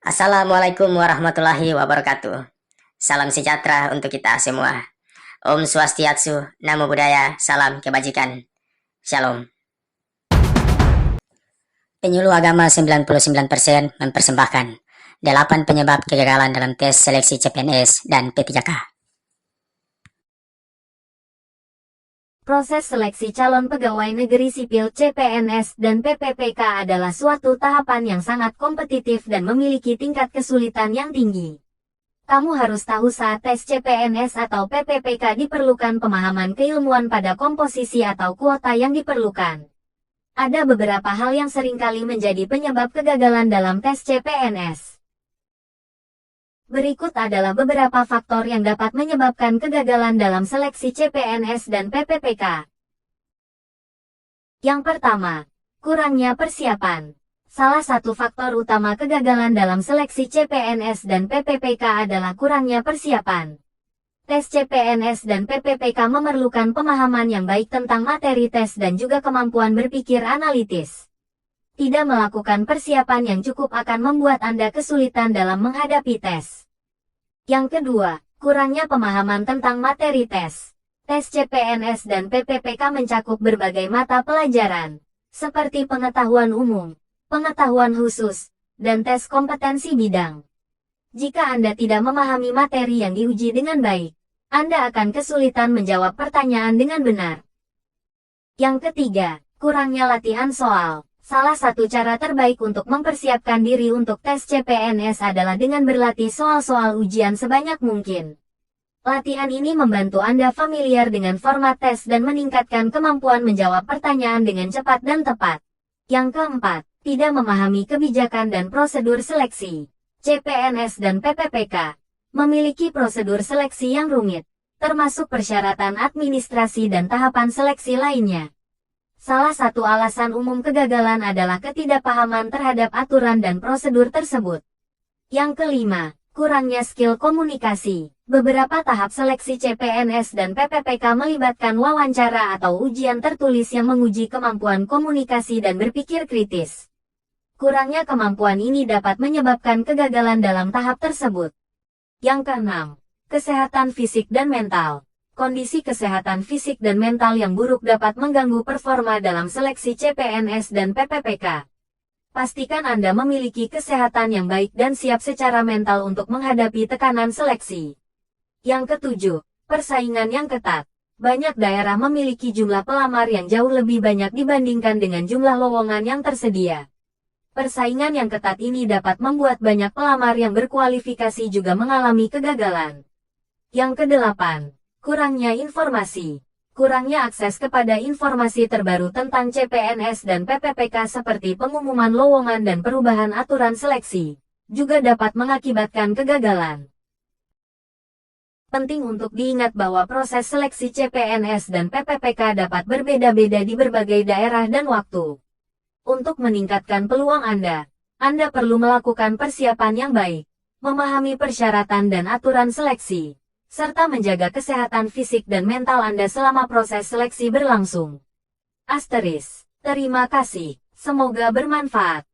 Assalamualaikum warahmatullahi wabarakatuh. Salam sejahtera untuk kita semua. Om Swastiatsu, Namo Buddhaya, salam kebajikan. Shalom. Penyuluh agama 99% mempersembahkan 8 penyebab kegagalan dalam tes seleksi CPNS dan P3K. Proses seleksi calon pegawai negeri sipil CPNS dan PPPK adalah suatu tahapan yang sangat kompetitif dan memiliki tingkat kesulitan yang tinggi. Kamu harus tahu saat tes CPNS atau PPPK diperlukan pemahaman keilmuan pada komposisi atau kuota yang diperlukan. Ada beberapa hal yang seringkali menjadi penyebab kegagalan dalam tes CPNS. Berikut adalah beberapa faktor yang dapat menyebabkan kegagalan dalam seleksi CPNS dan PPPK. Yang pertama, kurangnya persiapan. Salah satu faktor utama kegagalan dalam seleksi CPNS dan PPPK adalah kurangnya persiapan. Tes CPNS dan PPPK memerlukan pemahaman yang baik tentang materi tes dan juga kemampuan berpikir analitis. Tidak melakukan persiapan yang cukup akan membuat Anda kesulitan dalam menghadapi tes. Yang kedua, kurangnya pemahaman tentang materi tes. Tes CPNS dan PPPK mencakup berbagai mata pelajaran, seperti pengetahuan umum, pengetahuan khusus, dan tes kompetensi bidang. Jika Anda tidak memahami materi yang diuji dengan baik, Anda akan kesulitan menjawab pertanyaan dengan benar. Yang ketiga, kurangnya latihan soal. Salah satu cara terbaik untuk mempersiapkan diri untuk tes CPNS adalah dengan berlatih soal-soal ujian sebanyak mungkin. Latihan ini membantu Anda familiar dengan format tes dan meningkatkan kemampuan menjawab pertanyaan dengan cepat dan tepat. Yang keempat, tidak memahami kebijakan dan prosedur seleksi. CPNS dan PPPK memiliki prosedur seleksi yang rumit, termasuk persyaratan administrasi dan tahapan seleksi lainnya. Salah satu alasan umum kegagalan adalah ketidakpahaman terhadap aturan dan prosedur tersebut. Yang kelima, kurangnya skill komunikasi. Beberapa tahap seleksi CPNS dan PPPK melibatkan wawancara atau ujian tertulis yang menguji kemampuan komunikasi dan berpikir kritis. Kurangnya kemampuan ini dapat menyebabkan kegagalan dalam tahap tersebut. Yang keenam, kesehatan fisik dan mental. Kondisi kesehatan fisik dan mental yang buruk dapat mengganggu performa dalam seleksi CPNS dan PPPK. Pastikan Anda memiliki kesehatan yang baik dan siap secara mental untuk menghadapi tekanan seleksi. Yang ketujuh, persaingan yang ketat. Banyak daerah memiliki jumlah pelamar yang jauh lebih banyak dibandingkan dengan jumlah lowongan yang tersedia. Persaingan yang ketat ini dapat membuat banyak pelamar yang berkualifikasi juga mengalami kegagalan. Yang kedelapan, kurangnya informasi. Kurangnya akses kepada informasi terbaru tentang CPNS dan PPPK seperti pengumuman lowongan dan perubahan aturan seleksi, juga dapat mengakibatkan kegagalan. Penting untuk diingat bahwa proses seleksi CPNS dan PPPK dapat berbeda-beda di berbagai daerah dan waktu. Untuk meningkatkan peluang Anda perlu melakukan persiapan yang baik, memahami persyaratan dan aturan seleksi, serta menjaga kesehatan fisik dan mental Anda selama proses seleksi berlangsung. Terima kasih. Semoga bermanfaat.